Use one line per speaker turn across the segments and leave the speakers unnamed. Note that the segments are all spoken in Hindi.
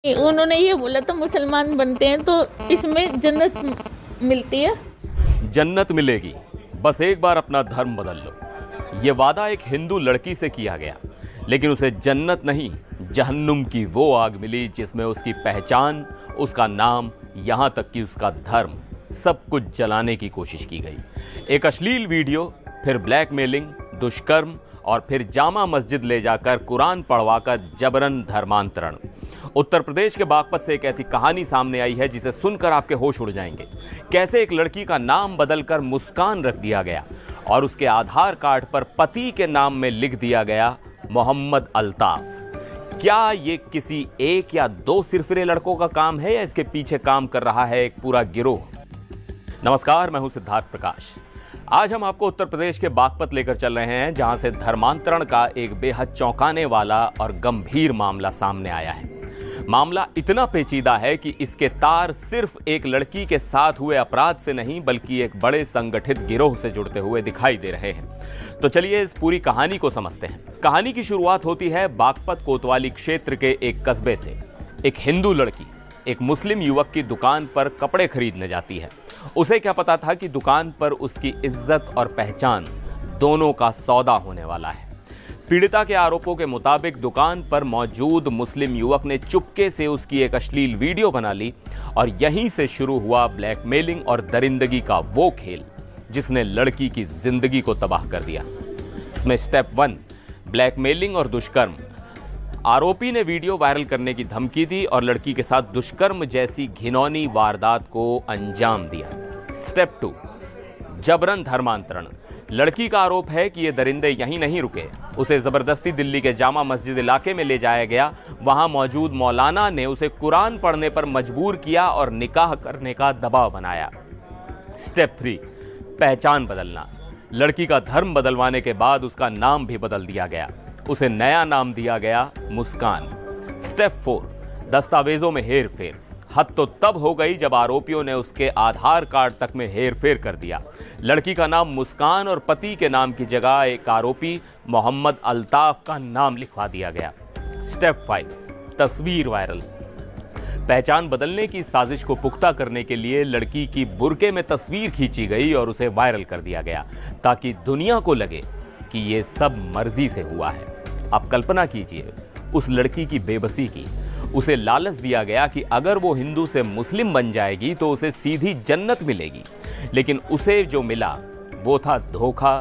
उन्होंने ये बोला था मुसलमान बनते हैं तो इसमें जन्नत मिलती है।
जन्नत मिलेगी, बस एक बार अपना धर्म बदल लो। ये वादा एक हिंदू लड़की से किया गया, लेकिन उसे जन्नत नहीं, जहन्नुम की वो आग मिली जिसमें उसकी पहचान, उसका नाम, यहाँ तक कि उसका धर्म, सब कुछ जलाने की कोशिश की गई। एक अश्लील वीडियो, फिर ब्लैकमेलिंग, दुष्कर्म और फिर जामा मस्जिद ले जाकर कुरान पढ़वाकर जबरन धर्मांतरण। उत्तर प्रदेश के बागपत से एक ऐसी कहानी सामने आई है जिसे सुनकर आपके होश उड़ जाएंगे। कैसे एक लड़की का नाम बदलकर मुस्कान रख दिया गया और उसके आधार कार्ड पर पति के नाम में लिख दिया गया मोहम्मद अल्ताफ। क्या ये किसी एक या दो सिरफिरे लड़कों का काम है या इसके पीछे काम कर रहा है एक पूरा गिरोह? नमस्कार, मैं हूं सिद्धार्थ प्रकाश। आज हम आपको उत्तर प्रदेश के बागपत लेकर चल रहे हैं, जहां से धर्मांतरण का एक बेहद चौंकाने वाला और गंभीर मामला सामने आया है। मामला इतना पेचीदा है कि इसके तार सिर्फ एक लड़की के साथ हुए अपराध से नहीं, बल्कि एक बड़े संगठित गिरोह से जुड़ते हुए दिखाई दे रहे हैं। तो चलिए इस पूरी कहानी को समझते हैं। कहानी की शुरुआत होती है बागपत कोतवाली क्षेत्र के एक कस्बे से। एक हिंदू लड़की एक मुस्लिम युवक की दुकान पर कपड़े खरीदने जाती है। उसे क्या पता था कि दुकान पर उसकी इज्जत और पहचान दोनों का सौदा होने वाला है। पीड़िता के आरोपों के मुताबिक दुकान पर मौजूद मुस्लिम युवक ने चुपके से उसकी एक अश्लील वीडियो बना ली और यहीं से शुरू हुआ ब्लैकमेलिंग और दरिंदगी का वो खेल जिसने लड़की की जिंदगी को तबाह कर दिया। इसमें स्टेप 1 ब्लैकमेलिंग और दुष्कर्म। आरोपी ने वीडियो वायरल करने की धमकी दी और लड़की के साथ दुष्कर्म जैसी घिनौनी वारदात को अंजाम दिया। स्टेप 2 जबरन धर्मांतरण। लड़की का आरोप है कि ये दरिंदे यहीं नहीं रुके, उसे जबरदस्ती दिल्ली के जामा मस्जिद इलाके में ले जाया गया। वहां मौजूद मौलाना ने उसे कुरान पढ़ने पर मजबूर किया और निकाह करने का दबाव बनाया। स्टेप 3 पहचान बदलना। लड़की का धर्म बदलवाने के बाद उसका नाम भी बदल दिया गया। उसे नया नाम दिया गया मुस्कान। स्टेप 4 दस्तावेजों में हेर फेर। हद तो तब हो गई जब आरोपियों ने उसके आधार कार्ड तक में हेर फेर कर दिया। लड़की का नाम मुस्कान और पति के नाम की जगह एक आरोपी मोहम्मद अल्ताफ का नाम लिखवा दिया गया। स्टेप 5 तस्वीर वायरल। पहचान बदलने की साजिश को पुख्ता करने के लिए लड़की की बुर्के में तस्वीर खींची गई और उसे वायरल कर दिया गया ताकि दुनिया को लगे कि ये सब मर्जी से हुआ है। आप कल्पना कीजिए उस लड़की की बेबसी की। उसे लालच दिया गया कि अगर वो हिंदू से मुस्लिम बन जाएगी तो उसे सीधी जन्नत मिलेगी, लेकिन उसे जो मिला वो था धोखा,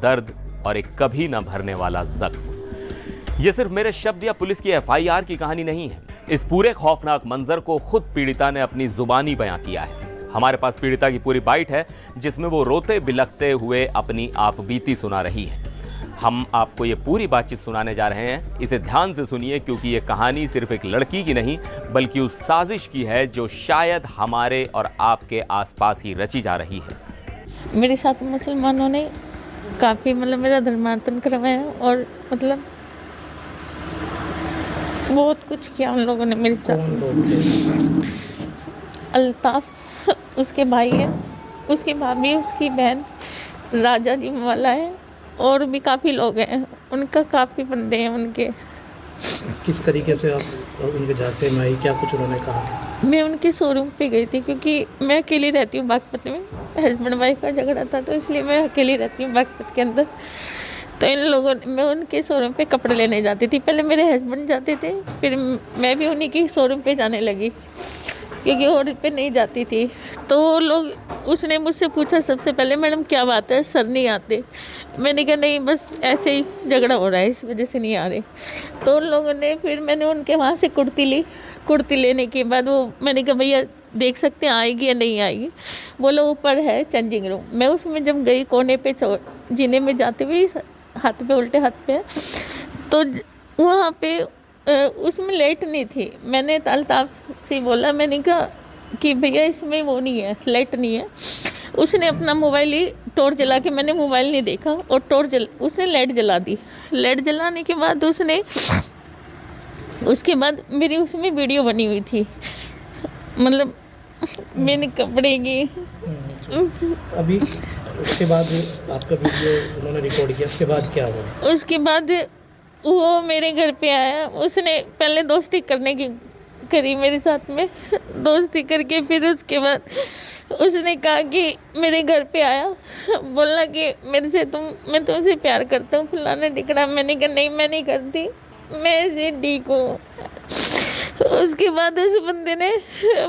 दर्द और एक कभी न भरने वाला जख्म। ये सिर्फ मेरे शब्द या पुलिस की FIR की कहानी नहीं है। इस पूरे खौफनाक मंजर को खुद पीड़िता ने अपनी जुबानी बयां किया है। हमारे पास पीड़िता की पूरी बाइट है जिसमें वो रोते बिलखते हुए अपनी आपबीती सुना रही है। हम आपको ये पूरी बातचीत सुनाने जा रहे हैं। इसे ध्यान से सुनिए क्योंकि ये कहानी सिर्फ एक लड़की की नहीं बल्कि उस साजिश की है जो शायद हमारे और आपके आसपास ही रची जा रही है।
मेरे साथ मुसलमानों ने काफ़ी मेरा धर्मांतरण करवाया और बहुत कुछ किया उन लोगों ने मेरे साथ। अल्ताफ उसके भाई है, उसकी भाभी, उसकी बहन राजा जी वाला है और भी काफ़ी लोग हैं। उनका काफ़ी बंदे हैं उनके।
किस तरीके से आप उनके झांसे में आई, क्या कुछ उन्होंने कहा?
मैं उनके शोरूम पे गई थी क्योंकि मैं अकेली रहती हूँ बागपत में। हस्बैंड वाइफ का झगड़ा था तो इसलिए मैं अकेली रहती हूँ बागपत के अंदर। तो इन लोगों मैं उनके शोरूम पे कपड़े लेने जाती थी। पहले मेरे हस्बैंड जाते थे, फिर मैं भी उन्हीं की शोरूम पे जाने लगी क्योंकि और पे नहीं जाती थी। तो लोग उसने मुझसे पूछा सबसे पहले, मैडम क्या बात है, सर नहीं आते? मैंने कहा नहीं, बस ऐसे ही झगड़ा हो रहा है, इस वजह से नहीं आ रहे। तो उन लोगों ने फिर मैंने उनके वहाँ से कुर्ती ली। कुर्ती लेने के बाद वो मैंने कहा भैया देख सकते हैं आएगी या नहीं आएगी? बोला ऊपर है चेंजिंग रूम। मैं उसमें जब गई कोने पे जीने में जाते हुए हाथ पे उल्टे हाथ पे, तो वहाँ पे उसमें लाइट नहीं थी। मैंने अल्ताफ से बोला, मैंने कहा कि भैया इसमें वो नहीं है, लाइट नहीं है। उसने अपना मोबाइल ही टॉर्च जला के, मैंने मोबाइल नहीं देखा और उसने लाइट जला दी। लाइट जलाने के बाद उसके बाद मेरी उसमें वीडियो बनी हुई थी, मैंने कपड़े की।
अभी उसके बाद आपका वीडियो उन्होंने रिकॉर्ड किया, उसके बाद क्या हुआ?
उसके बाद वो मेरे घर पे आया। उसने पहले दोस्ती करने की करी मेरे साथ में दोस्ती करके। फिर उसके बाद उसने कहा कि मेरे घर पे आया, बोला कि मैं तुमसे प्यार करता हूँ फलाना टिकड़ा। मैंने कहा नहीं, मैं नहीं करती, मैं ऐसे ठीक हूँ। उसके बाद उस बंदे ने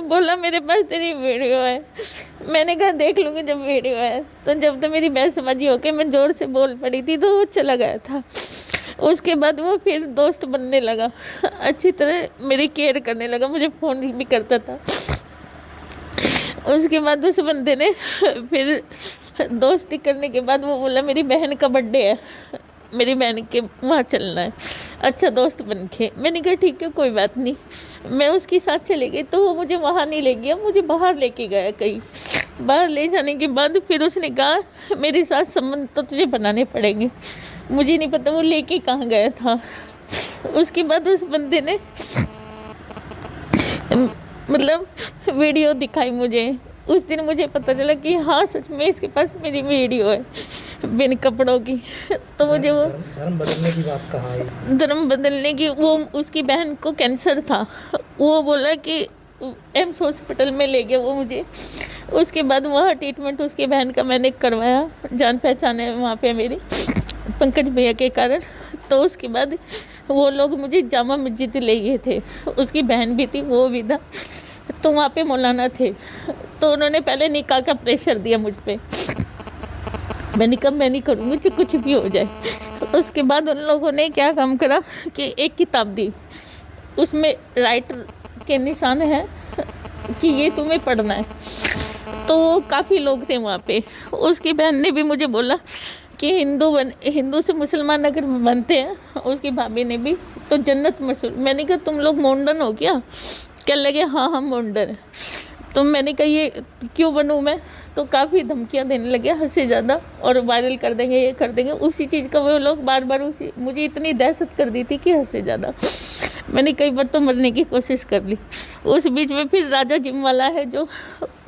बोला मेरे पास तेरी वीडियो है। मैंने कहा देख लूँगी जब वीडियो है। तो जब तो मेरी बहसबाजी होके मैं ज़ोर से बोल पड़ी थी तो वो चला गया था। उसके बाद वो फिर दोस्त बनने लगा, अच्छी तरह मेरी केयर करने लगा, मुझे फ़ोन भी करता था। उसके बाद उस बंदे ने फिर दोस्ती करने के बाद वो बोला मेरी बहन का बर्थडे है, मेरी बहन के वहाँ चलना है, अच्छा दोस्त बन के। मैंने कहा ठीक है कोई बात नहीं। मैं उसके साथ चली गई तो वो मुझे वहाँ नहीं ले गया, मुझे बाहर लेके गया कहीं। बाहर ले जाने के बाद फिर उसने कहा मेरे साथ संबंध तो तुझे बनाने पड़ेंगे। मुझे नहीं पता वो लेके कहाँ गया था। उसके बाद उस बंदे ने मतलब वीडियो दिखाई मुझे। उस दिन मुझे पता चला कि हाँ सच में इसके पास मेरी वीडियो है बिन कपड़ों की। तो मुझे वो
धर्म बदलने की बात कहाँ आई?
धर्म बदलने की, वो उसकी बहन को कैंसर था, वो बोला कि एम्स हॉस्पिटल में ले गया वो मुझे। उसके बाद वहाँ ट्रीटमेंट उसकी बहन का मैंने करवाया, जान पहचान है वहाँ पे मेरी पंकज भैया के कारण। तो उसके बाद वो लोग मुझे जामा मस्जिद ले गए थे, उसकी बहन भी थी वो भी था। तो वहाँ पे मौलाना थे, तो उन्होंने पहले निकाह का प्रेशर दिया मुझ पे। मैंने कहा मैं नहीं करूँगी चाहे कुछ भी हो जाए। उसके बाद उन लोगों ने क्या काम करा कि एक किताब दी, उसमें राइट के निशान है कि ये तुम्हें पढ़ना है। तो काफ़ी लोग थे वहाँ पे। उसकी बहन ने भी मुझे बोला कि हिंदू से मुसलमान अगर बनते हैं, उसकी भाभी ने भी, तो जन्नत मशहूर। मैंने कहा तुम लोग मॉडर्न हो क्या? क्या लगे हाँ हम मॉडर्न हैं। तो मैंने कहा ये क्यों बनूँ मैं? तो काफ़ी धमकियाँ देने लगे, हद से ज़्यादा, और वायरल कर देंगे, ये कर देंगे। उसी चीज़ का वो लोग बार बार मुझे इतनी दहशत कर दी थी कि हद से ज़्यादा। मैंने कई बार तो मरने की कोशिश कर ली। उस बीच में फिर राजा जिम वाला है जो,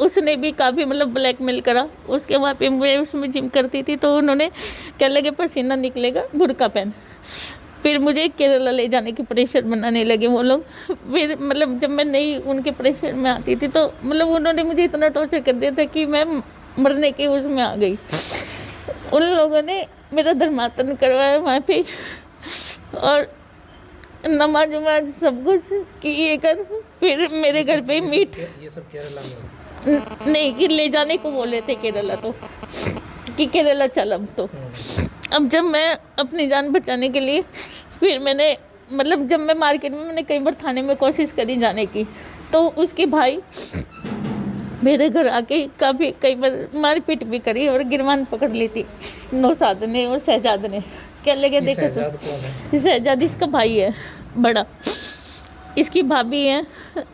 उसने भी काफ़ी मतलब ब्लैकमेल करा। उसके वहाँ पे मैं उसमें जिम करती थी तो उन्होंने कह लगे पसीना निकलेगा बुर्का पहन। फिर मुझे केरला ले जाने की प्रेशर बनाने लगे वो लोग। फिर मतलब जब मैं नई उनके प्रेशर में आती थी तो मतलब उन्होंने मुझे इतना टॉर्चर कर दिया था कि मैं मरने के उसमें आ गई। उन लोगों ने मेरा धर्मांतरण करवाया वहाँ पे, और नमाज वमाज सब कुछ कि ये कर। फिर मेरे घर पे मीट,
ये सब केरला में
नहीं कि ले जाने को बोले थे केरला, तो कि केरला चल। अब जब मैं अपनी जान बचाने के लिए फिर मैंने मतलब जब मैं मार्केट में, मैंने कई बार थाने में कोशिश करी जाने की, तो उसके भाई मेरे घर आके कई बार मारपीट भी करी और गिरवान पकड़ ली थी नौशाद ने और शहजाद ने। क्या लगे देखो तो शहजाद इसका भाई है बड़ा, इसकी भाभी है,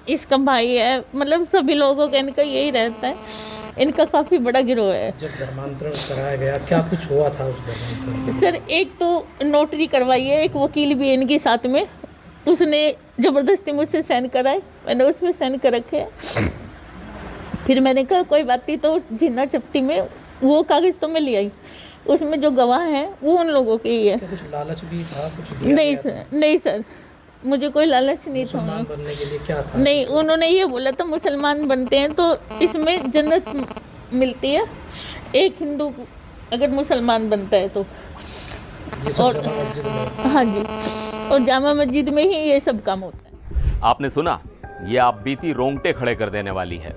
इसका भाई है, मतलब सभी लोगों का इनका यही रहता है। इनका काफ़ी बड़ा गिरोह है।
जब धर्मांतरण कराया गया क्या कुछ हुआ था उस धर्मांतरण?
सर एक तो नोटरी करवाई है, एक वकील भी है इनके साथ में, उसने ज़बरदस्ती मुझसे साइन कराए, मैंने उसमें साइन कर रखे। फिर मैंने कहा कोई बात नहीं, तो जिन्ना चपटी में वो कागज़ तो मैं ले आई, उसमें जो गवाह हैं वो उन लोगों के ही है।
कुछ लालच भी था? कुछ दिया
नहीं
गया
सर, नहीं सर, मुझे कोई लालच नहीं था।
मुसलमान बनने के लिए क्या था?
नहीं, उन्होंने ये बोला था मुसलमान बनते हैं तो इसमें जन्नत मिलती है, एक हिंदू अगर मुसलमान बनता है तो।
ये सब
और
जामा मस्जिद में?
हाँ जी, और जामा मस्जिद में ही ये सब काम होता है।
आपने सुना, ये आप बीती रोंगटे खड़े कर देने वाली है।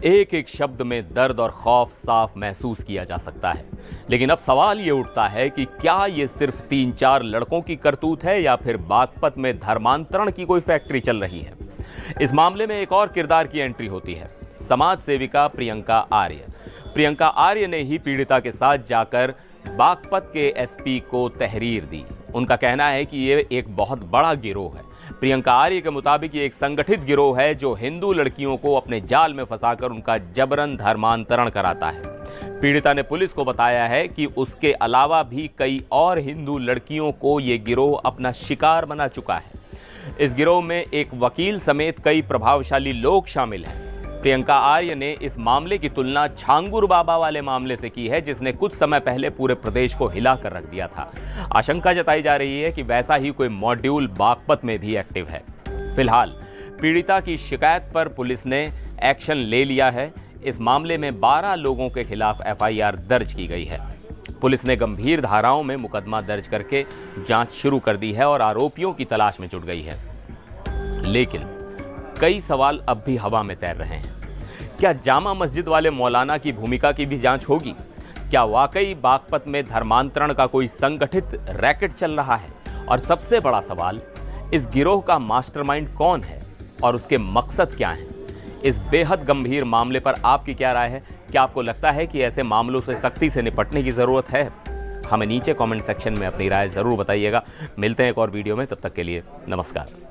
एक एक शब्द में दर्द और खौफ साफ महसूस किया जा सकता है। लेकिन अब सवाल ये उठता है कि क्या ये सिर्फ 3-4 लड़कों की करतूत है या फिर बागपत में धर्मांतरण की कोई फैक्ट्री चल रही है। इस मामले में एक और किरदार की एंट्री होती है, समाज सेविका प्रियंका आर्य। प्रियंका आर्य ने ही पीड़िता के साथ जाकर बागपत के एसपी को तहरीर दी। उनका कहना है कि ये एक बहुत बड़ा गिरोह है। प्रियंका आर्य के मुताबिक ये एक संगठित गिरोह है जो हिंदू लड़कियों को अपने जाल में फंसाकर उनका जबरन धर्मांतरण कराता है। पीड़िता ने पुलिस को बताया है कि उसके अलावा भी कई और हिंदू लड़कियों को ये गिरोह अपना शिकार बना चुका है। इस गिरोह में एक वकील समेत कई प्रभावशाली लोग शामिल हैं। प्रियंका आर्य ने इस मामले की तुलना छांगुर बाबा वाले मामले से की है, जिसने कुछ समय पहले पूरे प्रदेश को हिला कर रख दिया था। आशंका जताई जा रही है कि वैसा ही कोई मॉड्यूल बागपत में भी एक्टिव है। फिलहाल पीड़िता की शिकायत पर पुलिस ने एक्शन ले लिया है। इस मामले में 12 लोगों के खिलाफ एफआईआर दर्ज की गई है। पुलिस ने गंभीर धाराओं में मुकदमा दर्ज करके जांच शुरू कर दी है और आरोपियों की तलाश में जुट गई है। लेकिन कई सवाल अब भी हवा में तैर रहे हैं। क्या जामा मस्जिद वाले मौलाना की भूमिका की भी जांच होगी? क्या वाकई बागपत में धर्मांतरण का कोई संगठित रैकेट चल रहा है? और सबसे बड़ा सवाल, इस गिरोह का मास्टरमाइंड कौन है और उसके मकसद क्या हैं? इस बेहद गंभीर मामले पर आपकी क्या राय है? क्या आपको लगता है कि ऐसे मामलों से सख्ती से निपटने की ज़रूरत है? हमें नीचे कमेंट सेक्शन में अपनी राय ज़रूर बताइएगा। मिलते हैं एक और वीडियो में, तब तक के लिए नमस्कार।